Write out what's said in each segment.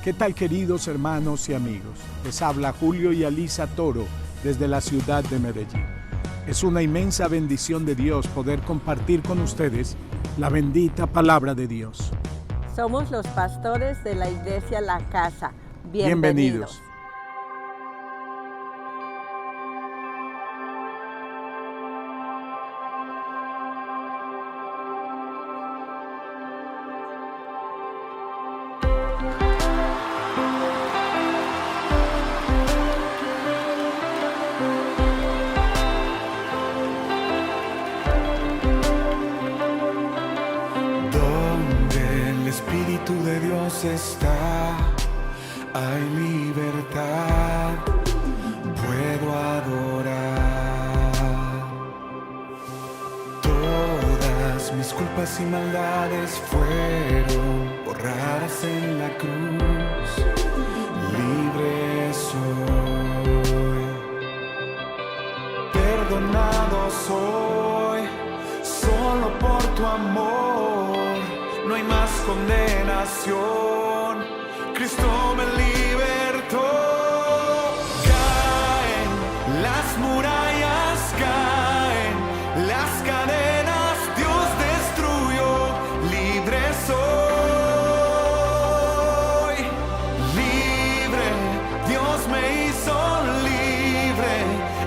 ¿Qué tal, queridos hermanos y amigos? Les habla Julio y Alisa Toro desde la ciudad de Medellín. Es una inmensa bendición de Dios poder compartir con ustedes la bendita palabra de Dios. Somos los pastores de la Iglesia La Casa. Bienvenidos. De Dios está, hay libertad, puedo adorar. Todas mis culpas y maldades fueron borradas en la cruz, libre soy, perdonado soy, solo por tu amor. No hay más condenación, Cristo me libertó. Caen las murallas, caen las cadenas, Dios destruyó, libre soy, libre, Dios me hizo libre,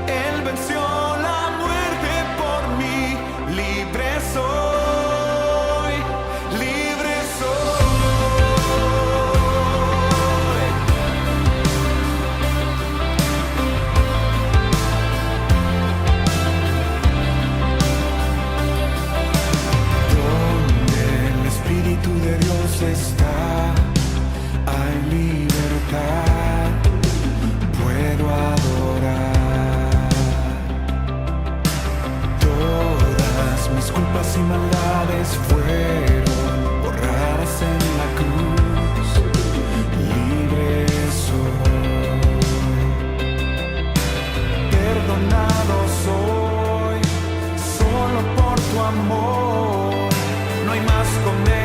Él venció la muerte por mí, libre soy. Está, hay libertad, puedo adorar. Todas mis culpas y maldades fueron borradas en la cruz, libre soy, perdonado soy, solo por tu amor, no hay más condenación.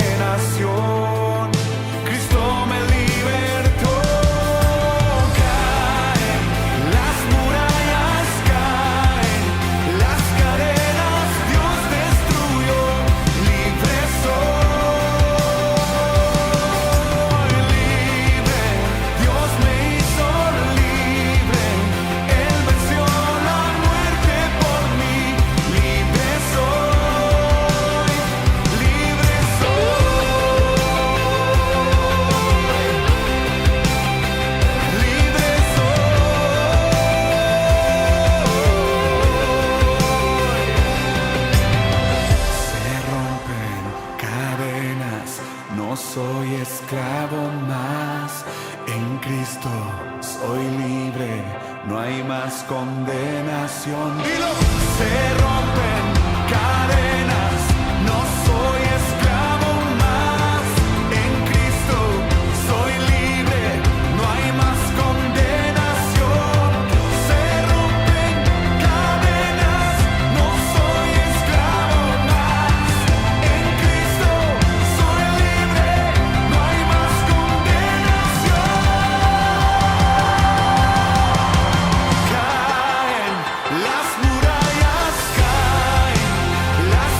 Soy esclavo más, en Cristo soy libre, no hay más condenación. ¡Dilo! Se rompen cadenas, no soy esclavo más, en Cristo soy libre, no hay más condenación. Se rompen cadenas, no soy esclavo más, en Cristo soy libre. Las murallas caen, las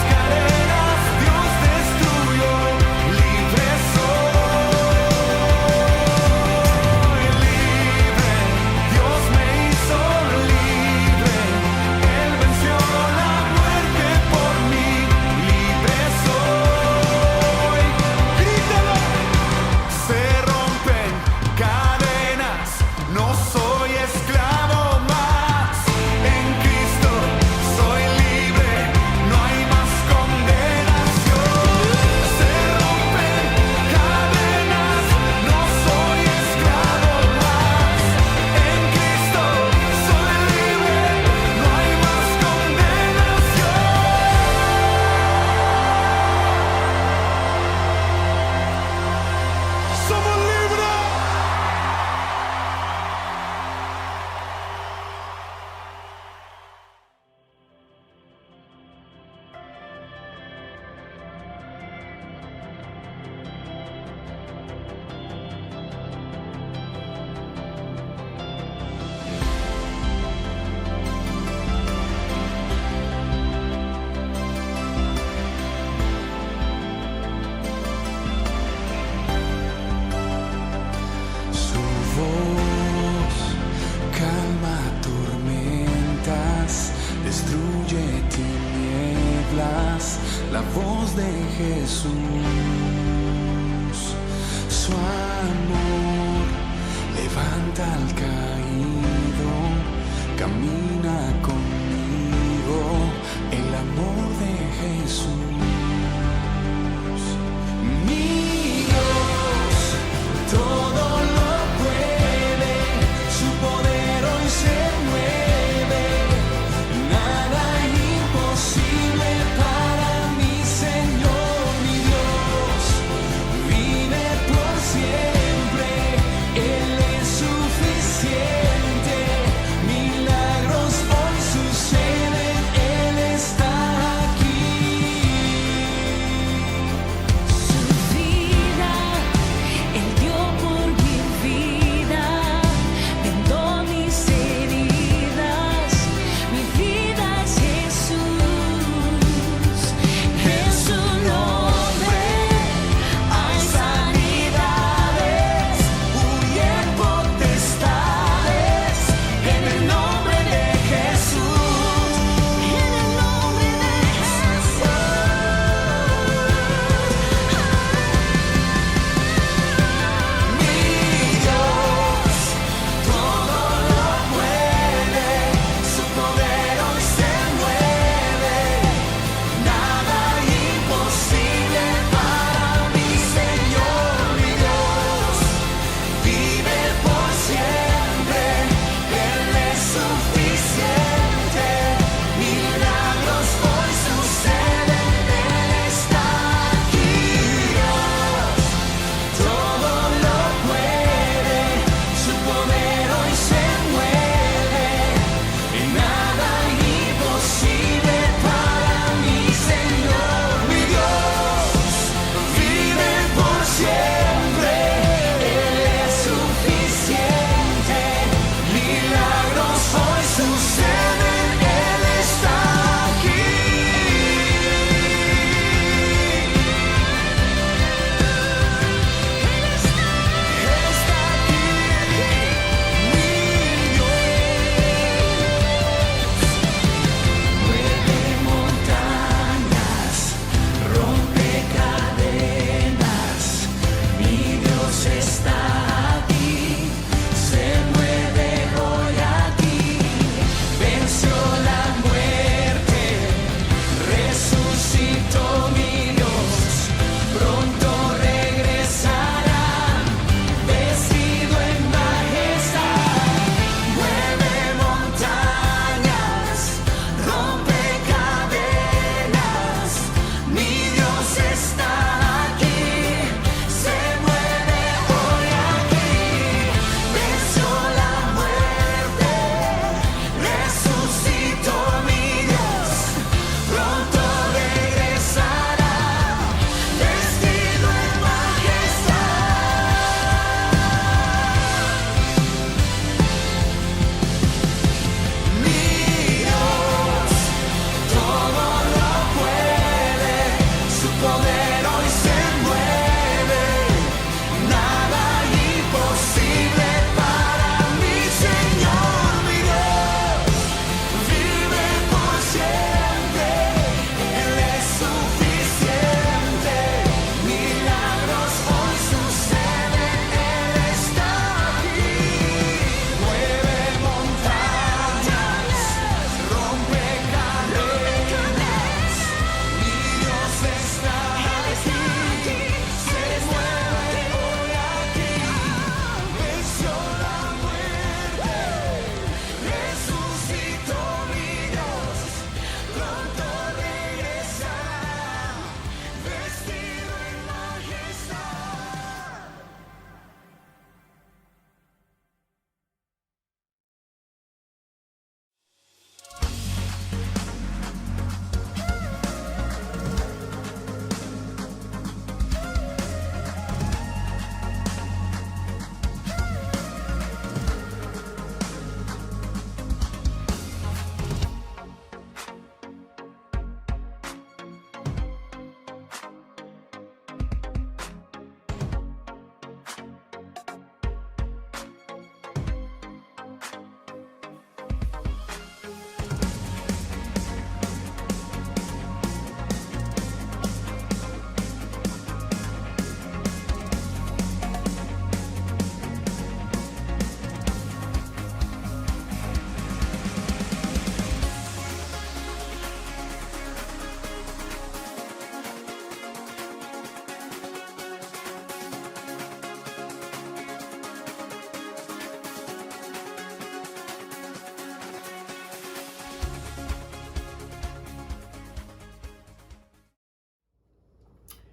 Jesús. Su amor levanta al caído, camina conmigo, el amor de Jesús. Mi Dios todo lo puede, su poder hoy se mueve, nada imposible para mi Señor, mi Dios vive por siempre, Él es suficiente, milagros hoy suceden, Él está aquí.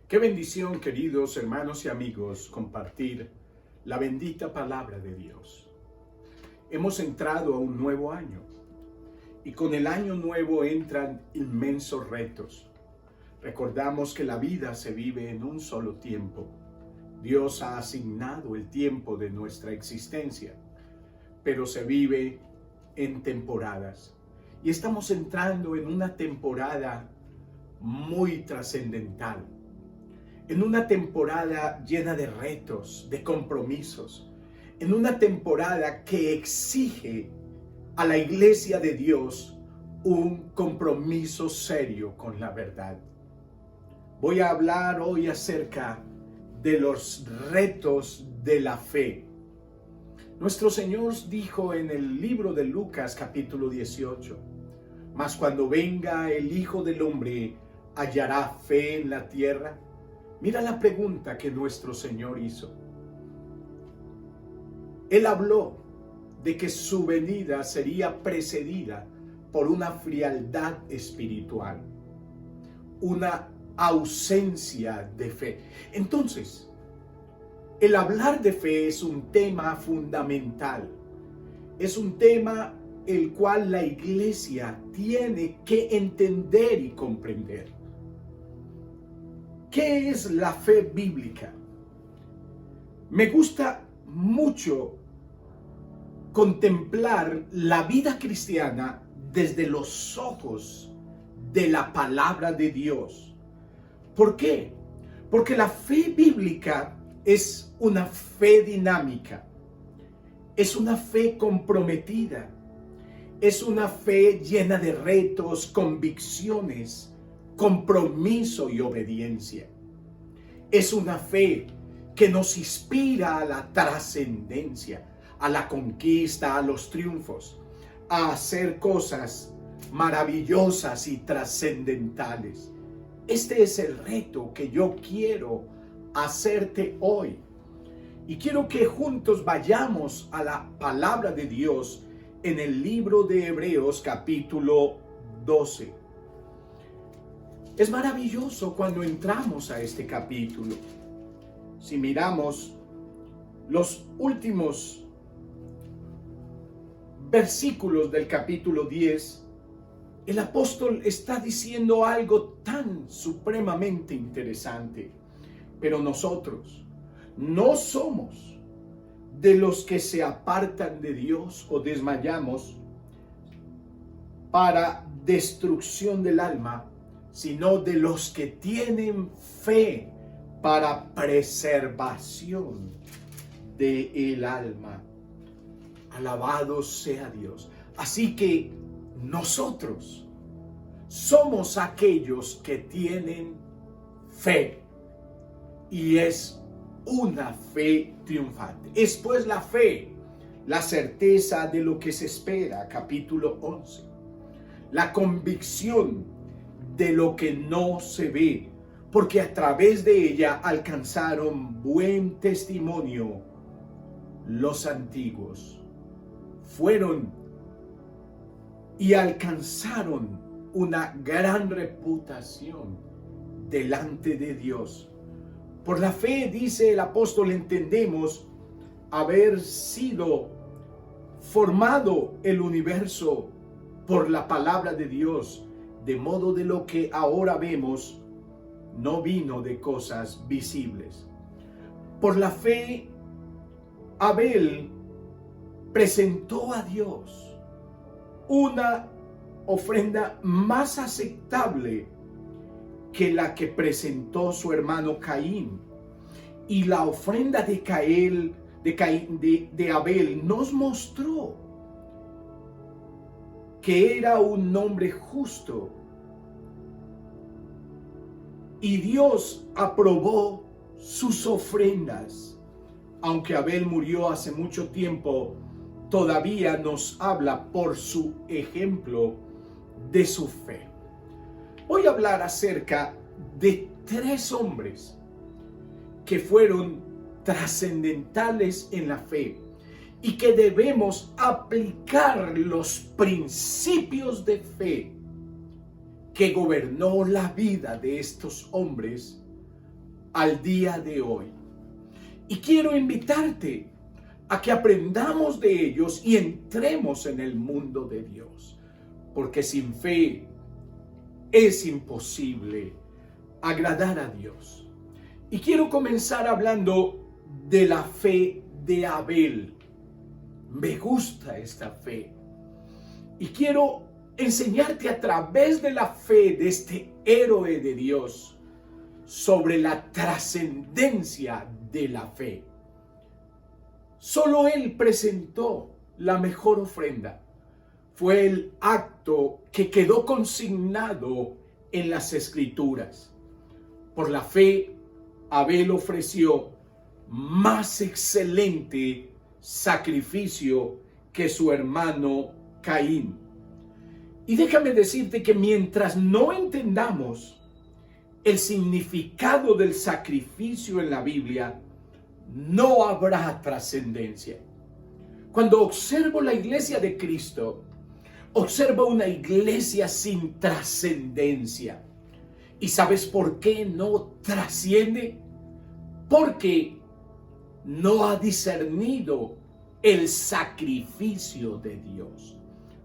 Qué bendición, queridos hermanos y amigos, compartir la bendita palabra de Dios. Hemos entrado a un nuevo año y con el año nuevo entran inmensos retos. Recordamos que la vida se vive en un solo tiempo. Dios ha asignado el tiempo de nuestra existencia, pero se vive en temporadas. Y estamos entrando en una temporada muy trascendental, en una temporada llena de retos, de compromisos, en una temporada que exige a la iglesia de Dios un compromiso serio con la verdad. Voy a hablar hoy acerca de los retos de la fe. Nuestro Señor dijo en el libro de Lucas capítulo 18, mas cuando venga el Hijo del Hombre, ¿hallará fe en la tierra? Mira la pregunta que nuestro Señor hizo. Él habló de que su venida sería precedida por una frialdad espiritual, una ausencia de fe. Entonces, el hablar de fe es un tema fundamental, es un tema el cual la iglesia tiene que entender y comprender. ¿Qué es la fe bíblica? Me gusta mucho contemplar la vida cristiana desde los ojos de la palabra de Dios. ¿Por qué? Porque la fe bíblica es una fe dinámica, es una fe comprometida, es una fe llena de retos, convicciones, compromiso y obediencia. Es una fe que nos inspira a la trascendencia, a la conquista, a los triunfos, a hacer cosas maravillosas y trascendentales. Este es el reto que yo quiero hacerte hoy. Y quiero que juntos vayamos a la palabra de Dios en el libro de Hebreos capítulo 12. Es maravilloso cuando entramos a este capítulo. Si miramos los últimos versículos del capítulo 10, el apóstol está diciendo algo tan supremamente interesante. Pero nosotros no somos de los que se apartan de Dios o desmayamos para destrucción del alma, sino de los que tienen fe para preservación del alma. Alabado sea Dios. Así que nosotros somos aquellos que tienen fe, y es una fe triunfante. Es pues la fe, la certeza de lo que se espera, capítulo 11. La convicción de lo que no se ve, porque a través de ella alcanzaron buen testimonio los antiguos. Fueron y alcanzaron una gran reputación delante de Dios. Por la fe, dice el apóstol, entendemos haber sido formado el universo por la palabra de Dios, de modo de lo que ahora vemos no vino de cosas visibles. Por la fe, Abel presentó a Dios una ofrenda más aceptable que la que presentó su hermano Caín. Y la ofrenda de Abel nos mostró que era un hombre justo, y Dios aprobó sus ofrendas. Aunque Abel murió hace mucho tiempo, todavía nos habla por su ejemplo de su fe. Voy a hablar acerca de 3 hombres que fueron trascendentales en la fe y que debemos aplicar los principios de fe que gobernó la vida de estos hombres al día de hoy. Y quiero invitarte a que aprendamos de ellos y entremos en el mundo de Dios. Porque sin fe es imposible agradar a Dios. Y quiero comenzar hablando de la fe de Abel. Me gusta esta fe. Y quiero enseñarte a través de la fe de este héroe de Dios sobre la trascendencia de la fe. Solo él presentó la mejor ofrenda. Fue el acto que quedó consignado en las Escrituras. Por la fe, Abel ofreció más excelente sacrificio que su hermano Caín. Y déjame decirte que mientras no entendamos el significado del sacrificio en la Biblia, no habrá trascendencia. Cuando observo la iglesia de Cristo, observo una iglesia sin trascendencia. ¿Y sabes por qué no trasciende? Porque no ha discernido el sacrificio de Dios.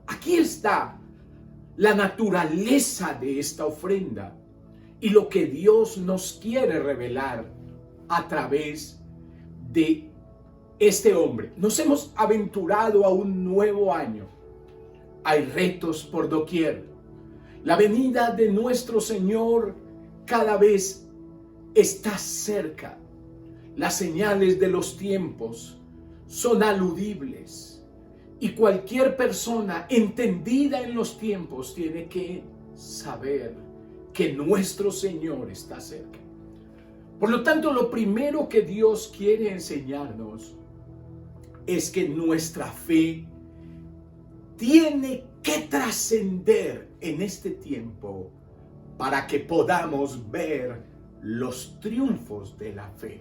Aquí está la naturaleza de esta ofrenda y lo que Dios nos quiere revelar a través de este hombre. Nos hemos aventurado a un nuevo año. Hay retos por doquier. La venida de nuestro Señor cada vez está cerca. Las señales de los tiempos son aludibles. Y cualquier persona entendida en los tiempos tiene que saber que nuestro Señor está cerca. Por lo tanto, lo primero que Dios quiere enseñarnos es que nuestra fe tiene que trascender en este tiempo para que podamos ver los triunfos de la fe.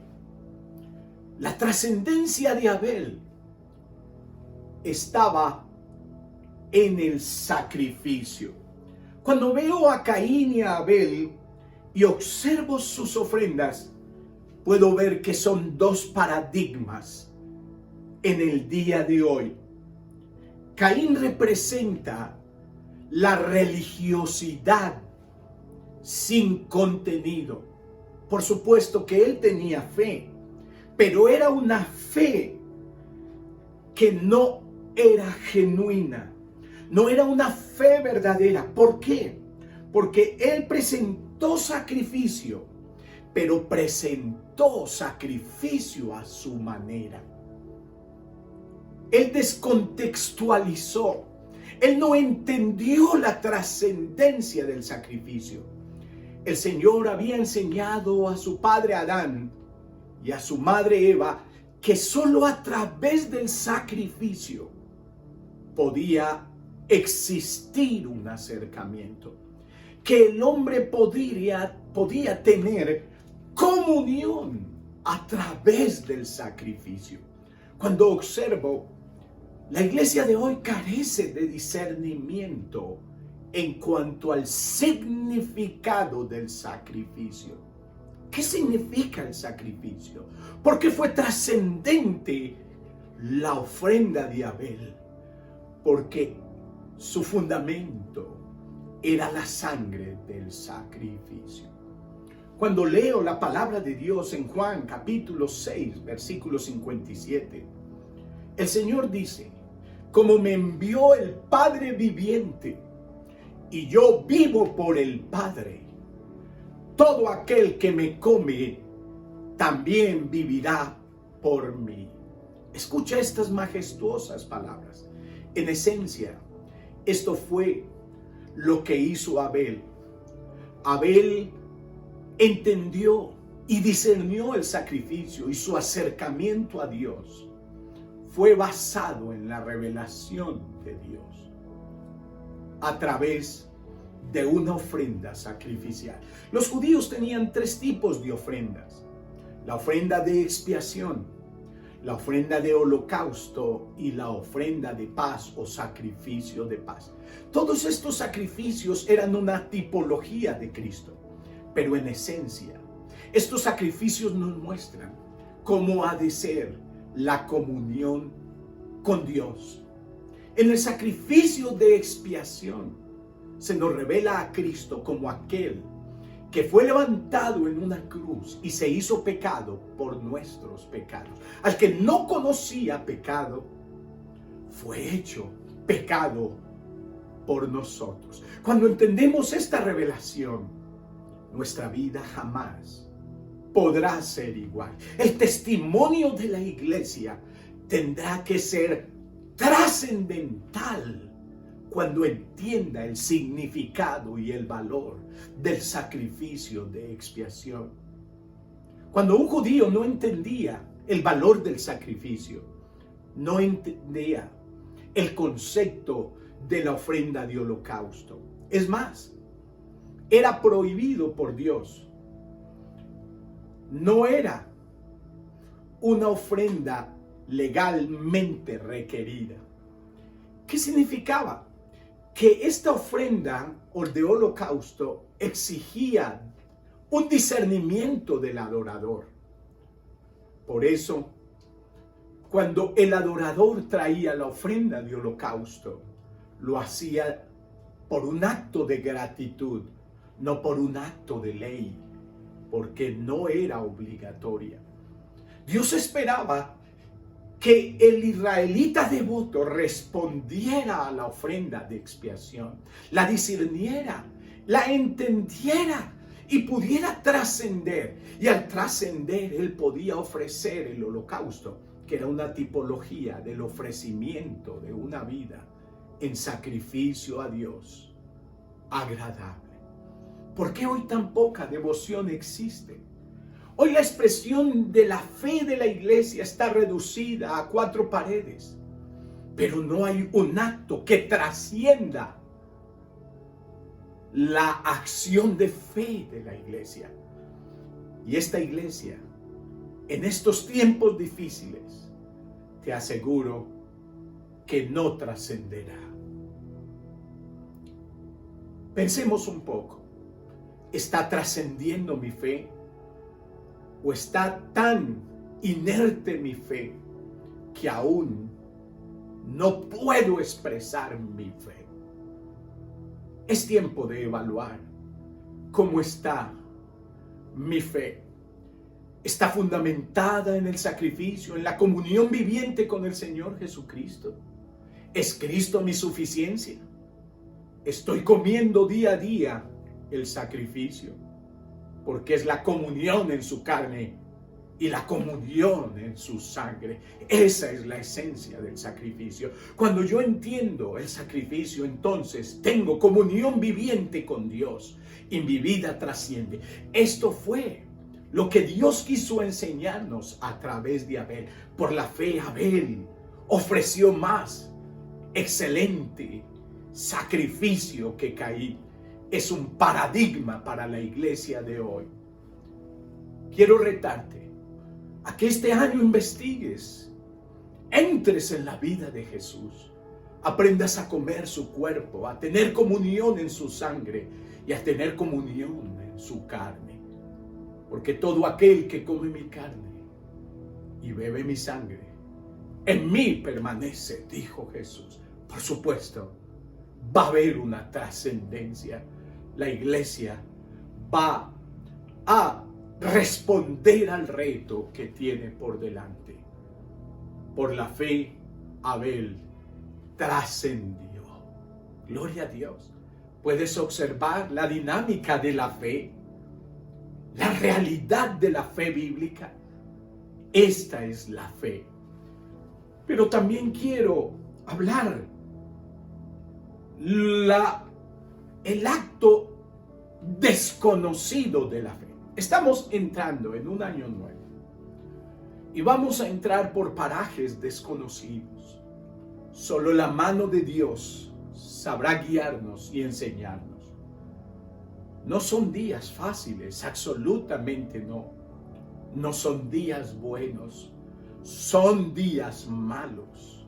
La trascendencia de Abel estaba en el sacrificio. Cuando veo a Caín y a Abel y observo sus ofrendas, puedo ver que son dos paradigmas en el día de hoy. Caín representa la religiosidad sin contenido. Por supuesto que él tenía fe, pero era una fe que no era genuina, no era una fe verdadera. ¿Por qué? Porque él presentó sacrificio, pero presentó sacrificio a su manera. Él descontextualizó, él no entendió la trascendencia del sacrificio. El Señor había enseñado a su padre Adán y a su madre Eva que solo a través del sacrificio podía existir un acercamiento, que el hombre podía tener comunión a través del sacrificio. Cuando observo, la iglesia de hoy carece de discernimiento en cuanto al significado del sacrificio. ¿Qué significa el sacrificio? ¿Por qué fue trascendente la ofrenda de Abel? Porque su fundamento era la sangre del sacrificio. Cuando leo la palabra de Dios en Juan capítulo 6, versículo 57, el Señor dice: como me envió el Padre viviente, y yo vivo por el Padre, todo aquel que me come también vivirá por mí. Escucha estas majestuosas palabras. En esencia, esto fue lo que hizo Abel. Abel entendió y discernió el sacrificio, y su acercamiento a Dios fue basado en la revelación de Dios a través de una ofrenda sacrificial. Los judíos tenían tres tipos de ofrendas: la ofrenda de expiación, la ofrenda de holocausto y la ofrenda de paz o sacrificio de paz. Todos estos sacrificios eran una tipología de Cristo, pero en esencia Estos sacrificios nos muestran cómo ha de ser la comunión con Dios. En el sacrificio de expiación se nos revela a Cristo como aquel que fue levantado en una cruz y se hizo pecado por nuestros pecados. Al que no conocía pecado, fue hecho pecado por nosotros. Cuando entendemos esta revelación, nuestra vida jamás podrá ser igual. El testimonio de la iglesia tendrá que ser trascendental cuando entienda el significado y el valor del sacrificio de expiación. Cuando un judío no entendía el valor del sacrificio, no entendía el concepto de la ofrenda de holocausto. Es más, era prohibido por Dios. No era una ofrenda legalmente requerida. ¿Qué significaba? Que esta ofrenda o de holocausto exigía un discernimiento del adorador. Por eso, cuando el adorador traía la ofrenda de holocausto, lo hacía por un acto de gratitud, no por un acto de ley, porque no era obligatoria. Dios esperaba que el israelita devoto respondiera a la ofrenda de expiación, la discerniera, la entendiera y pudiera trascender. Y al trascender, él podía ofrecer el holocausto, que era una tipología del ofrecimiento de una vida en sacrificio a Dios agradable. ¿Por qué hoy tan poca devoción existe? Hoy la expresión de la fe de la iglesia está reducida a 4 paredes, pero no hay un acto que trascienda la acción de fe de la iglesia. Y esta iglesia, en estos tiempos difíciles, te aseguro que no trascenderá. Pensemos un poco. ¿Está trascendiendo mi fe? ¿O está tan inerte mi fe que aún no puedo expresar mi fe? Es tiempo de evaluar cómo está mi fe. ¿Está fundamentada en el sacrificio, en la comunión viviente con el Señor Jesucristo? ¿Es Cristo mi suficiencia? ¿Estoy comiendo día a día el sacrificio? Porque es la comunión en su carne y la comunión en su sangre. Esa es la esencia del sacrificio. Cuando yo entiendo el sacrificio, entonces tengo comunión viviente con Dios y mi vida trasciende. Esto fue lo que Dios quiso enseñarnos a través de Abel. Por la fe, Abel ofreció más excelente sacrificio que Caín. Es un paradigma para la iglesia de hoy. Quiero retarte a que este año investigues, entres en la vida de Jesús, aprendas a comer su cuerpo, a tener comunión en su sangre y a tener comunión en su carne. Porque todo aquel que come mi carne y bebe mi sangre, en mí permanece, dijo Jesús. Por supuesto, va a haber una trascendencia. La iglesia va a responder al reto que tiene por delante. Por la fe, Abel trascendió. Gloria a Dios. Puedes observar la dinámica de la fe, la realidad de la fe bíblica. Esta es la fe. Pero también quiero hablar el acto desconocido de la fe. Estamos entrando en un año nuevo y vamos a entrar por parajes desconocidos. Solo la mano de Dios sabrá guiarnos y enseñarnos. No son días fáciles, absolutamente no. No son días buenos, son días malos.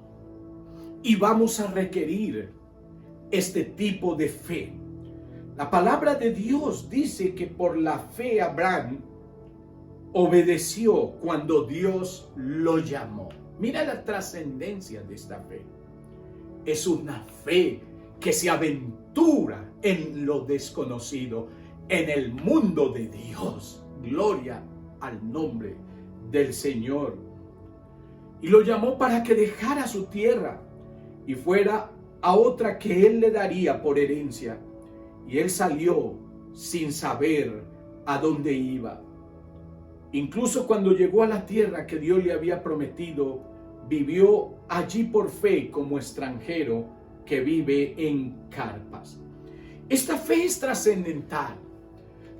Y vamos a requerir este tipo de fe. La palabra de Dios dice que por la fe Abraham obedeció cuando Dios lo llamó. Mira la trascendencia de esta fe. Es una fe que se aventura en lo desconocido, en el mundo de Dios. Gloria al nombre del Señor. Y lo llamó para que dejara su tierra y fuera a otra que él le daría por herencia. Y él salió sin saber a dónde iba. Incluso cuando llegó a la tierra que Dios le había prometido, vivió allí por fe como extranjero que vive en carpas. Esta fe es trascendental.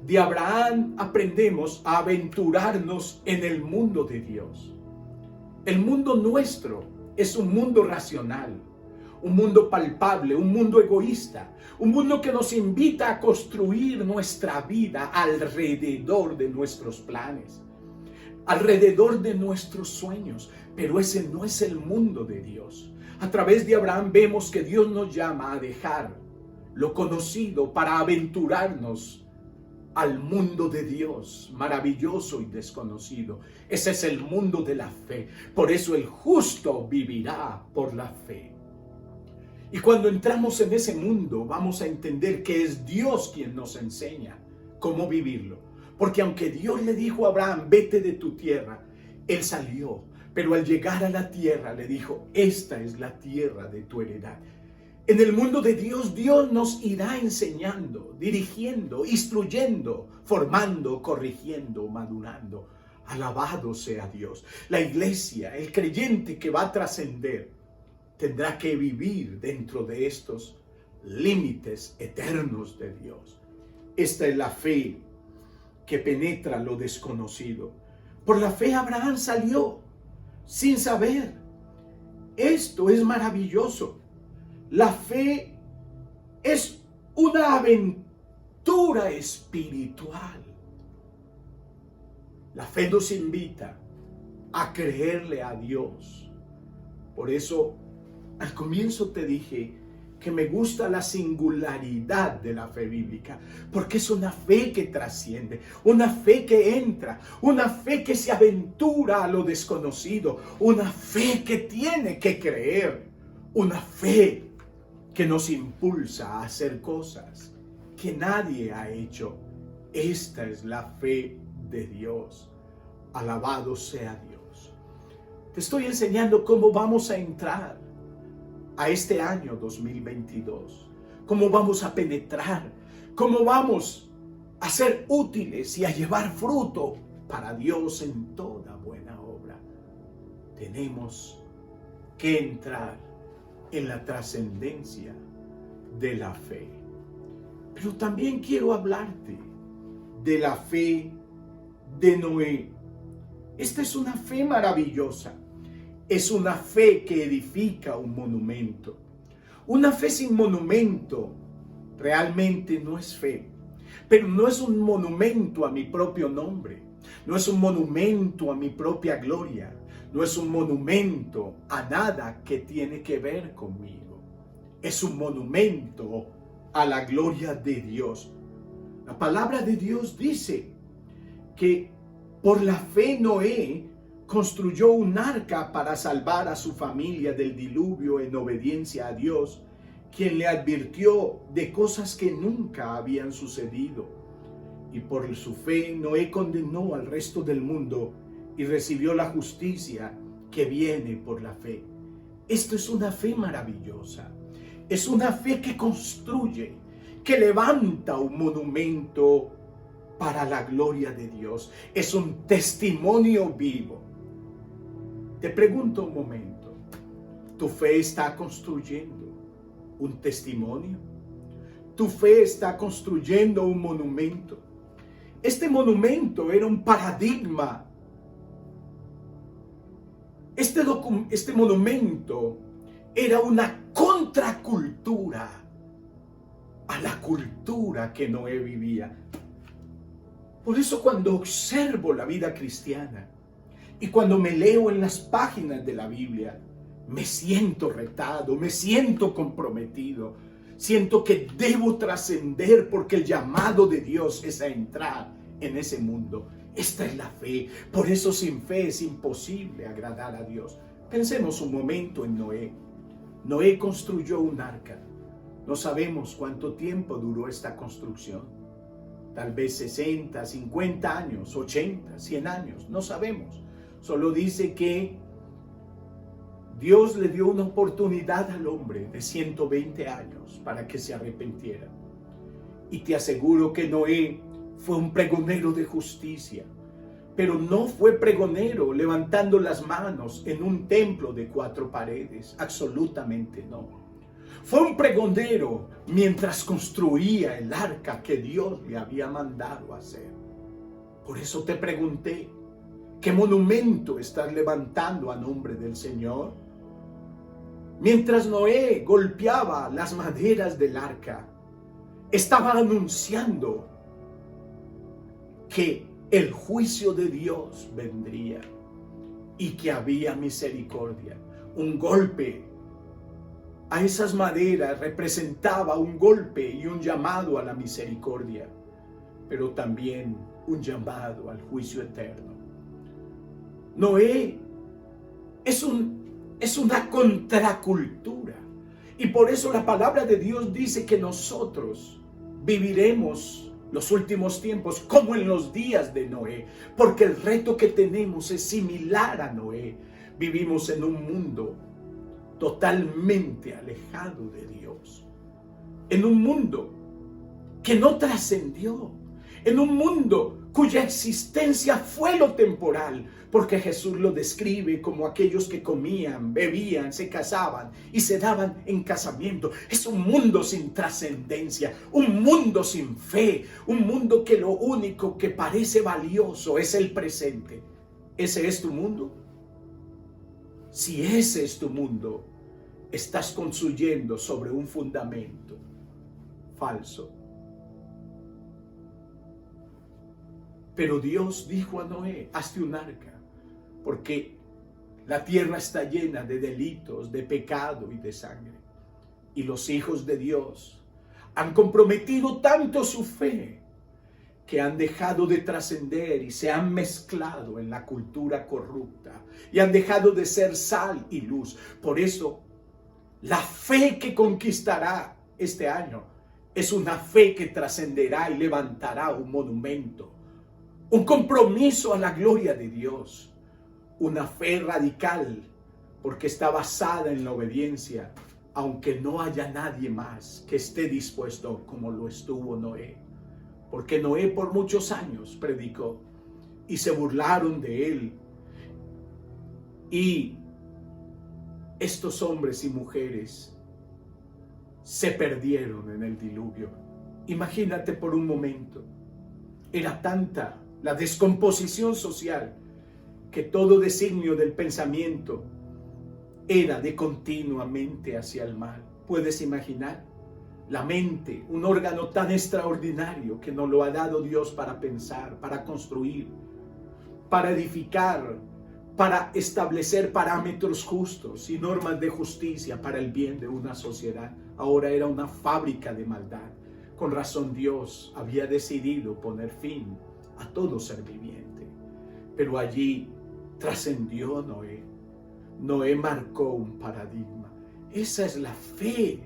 De Abraham aprendemos a aventurarnos en el mundo de Dios. El mundo nuestro es un mundo racional, un mundo palpable, un mundo egoísta, un mundo que nos invita a construir nuestra vida alrededor de nuestros planes, alrededor de nuestros sueños. Pero ese no es el mundo de Dios. A través de Abraham vemos que Dios nos llama a dejar lo conocido para aventurarnos al mundo de Dios, maravilloso y desconocido. Ese es el mundo de la fe. Por eso el justo vivirá por la fe. Y cuando entramos en ese mundo, vamos a entender que es Dios quien nos enseña cómo vivirlo. Porque aunque Dios le dijo a Abraham, vete de tu tierra, él salió. Pero al llegar a la tierra le dijo, esta es la tierra de tu heredad. En el mundo de Dios, Dios nos irá enseñando, dirigiendo, instruyendo, formando, corrigiendo, madurando. Alabado sea Dios. La iglesia, el creyente que va a trascender, tendrá que vivir dentro de estos límites eternos de Dios. Esta es la fe que penetra lo desconocido. Por la fe Abraham salió sin saber. Esto es maravilloso. La fe es una aventura espiritual. La fe nos invita a creerle a Dios. Por eso, al comienzo te dije que me gusta la singularidad de la fe bíblica, porque es una fe que trasciende, una fe que entra, una fe que se aventura a lo desconocido, una fe que tiene que creer, una fe que nos impulsa a hacer cosas que nadie ha hecho. Esta es la fe de Dios. Alabado sea Dios. Te estoy enseñando cómo vamos a entrar a este año 2022. Cómo vamos a penetrar. Cómo vamos a ser útiles y a llevar fruto para Dios en toda buena obra. Tenemos que entrar en la trascendencia de la fe. Pero también quiero hablarte de la fe de Noé. Esta es una fe maravillosa. Es una fe que edifica un monumento. Una fe sin monumento realmente no es fe. Pero no es un monumento a mi propio nombre. No es un monumento a mi propia gloria. No es un monumento a nada que tiene que ver conmigo. Es un monumento a la gloria de Dios. La palabra de Dios dice que por la fe Noé construyó un arca para salvar a su familia del diluvio en obediencia a Dios, quien le advirtió de cosas que nunca habían sucedido. Y por su fe Noé condenó al resto del mundo y recibió la justicia que viene por la fe. Esto es una fe maravillosa. Es una fe que construye, que levanta un monumento para la gloria de Dios. Es un testimonio vivo. Te pregunto un momento, ¿tu fe está construyendo un testimonio? ¿Tu fe está construyendo un monumento? Este monumento era un paradigma. Este monumento era una contracultura a la cultura que Noé vivía. Por eso cuando observo la vida cristiana y cuando me leo en las páginas de la Biblia, me siento retado, me siento comprometido. Siento que debo trascender porque el llamado de Dios es a entrar en ese mundo. Esta es la fe. Por eso sin fe es imposible agradar a Dios. Pensemos un momento en Noé. Noé construyó un arca. No sabemos cuánto tiempo duró esta construcción. Tal vez 60, 50 años, 80, 100 años. No sabemos. Solo dice que Dios le dio una oportunidad al hombre de 120 años para que se arrepintiera. Y te aseguro que Noé fue un pregonero de justicia, pero no fue pregonero levantando las manos en un templo de 4 paredes, absolutamente no. Fue un pregonero mientras construía el arca que Dios le había mandado hacer. Por eso te pregunté, ¿qué monumento estás levantando a nombre del Señor? Mientras Noé golpeaba las maderas del arca, estaba anunciando que el juicio de Dios vendría y que había misericordia. Un golpe a esas maderas representaba un golpe y un llamado a la misericordia, pero también un llamado al juicio eterno. Noé es una contracultura, y por eso la palabra de Dios dice que nosotros viviremos los últimos tiempos como en los días de Noé, porque el reto que tenemos es similar a Noé. Vivimos en un mundo totalmente alejado de Dios, en un mundo que no trascendió, en un mundo cuya existencia fue lo temporal, porque Jesús lo describe como aquellos que comían, bebían, se casaban y se daban en casamiento. Es un mundo sin trascendencia, un mundo sin fe, un mundo que lo único que parece valioso es el presente. ¿Ese es tu mundo? Si ese es tu mundo, estás construyendo sobre un fundamento falso. Pero Dios dijo a Noé, hazte un arca, porque la tierra está llena de delitos, de pecado y de sangre. Y los hijos de Dios han comprometido tanto su fe que han dejado de trascender y se han mezclado en la cultura corrupta y han dejado de ser sal y luz. Por eso, la fe que conquistará este año es una fe que trascenderá y levantará un monumento, un compromiso a la gloria de Dios, una fe radical, porque está basada en la obediencia, aunque no haya nadie más que esté dispuesto como lo estuvo Noé. Porque Noé por muchos años predicó y se burlaron de él. Y estos hombres y mujeres se perdieron en el diluvio. Imagínate por un momento, era tanta la descomposición social que todo designio del pensamiento era de continuamente hacia el mal. ¿Puedes imaginar? La mente, un órgano tan extraordinario que nos lo ha dado Dios para pensar, para construir, para edificar, para establecer parámetros justos y normas de justicia para el bien de una sociedad. Ahora era una fábrica de maldad. Con razón Dios había decidido poner fin a todo ser viviente. Pero allí trascendió Noé. Noé marcó un paradigma. Esa es la fe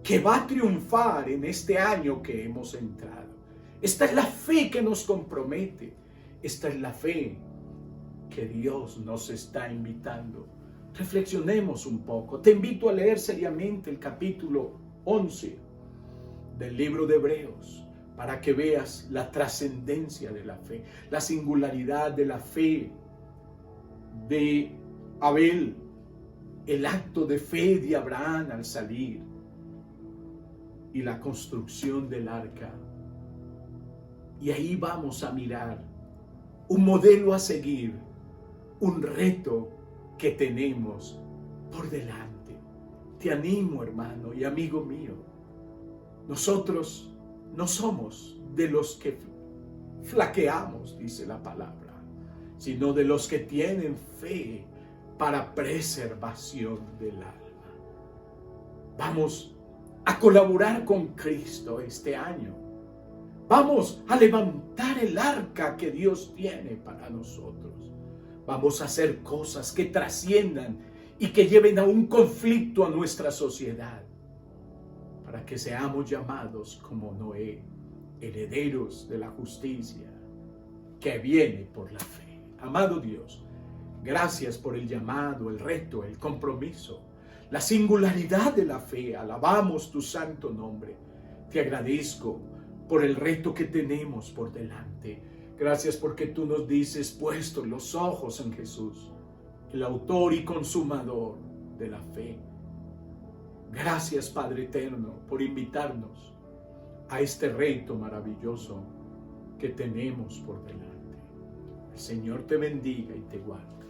que va a triunfar en este año que hemos entrado. Esta es la fe que nos compromete. Esta es la fe que Dios nos está invitando. Reflexionemos un poco. Te invito a leer seriamente el capítulo 11 del libro de Hebreos para que veas la trascendencia de la fe, la singularidad de la fe de Abel, el acto de fe de Abraham al salir y la construcción del arca. Y ahí vamos a mirar un modelo a seguir, un reto que tenemos por delante. Te animo, hermano y amigo mío. Nosotros no somos de los que flaqueamos, dice la palabra, sino de los que tienen fe para preservación del alma. Vamos a colaborar con Cristo este año. Vamos a levantar el arca que Dios tiene para nosotros. Vamos a hacer cosas que trasciendan y que lleven a un conflicto a nuestra sociedad, para que seamos llamados como Noé, herederos de la justicia que viene por la fe. Amado Dios, gracias por el llamado, el reto, el compromiso, la singularidad de la fe. Alabamos tu santo nombre. Te agradezco por el reto que tenemos por delante. Gracias porque tú nos dices, puestos los ojos en Jesús, el autor y consumador de la fe. Gracias, Padre eterno, por invitarnos a este reto maravilloso que tenemos por delante. El Señor te bendiga y te guarde.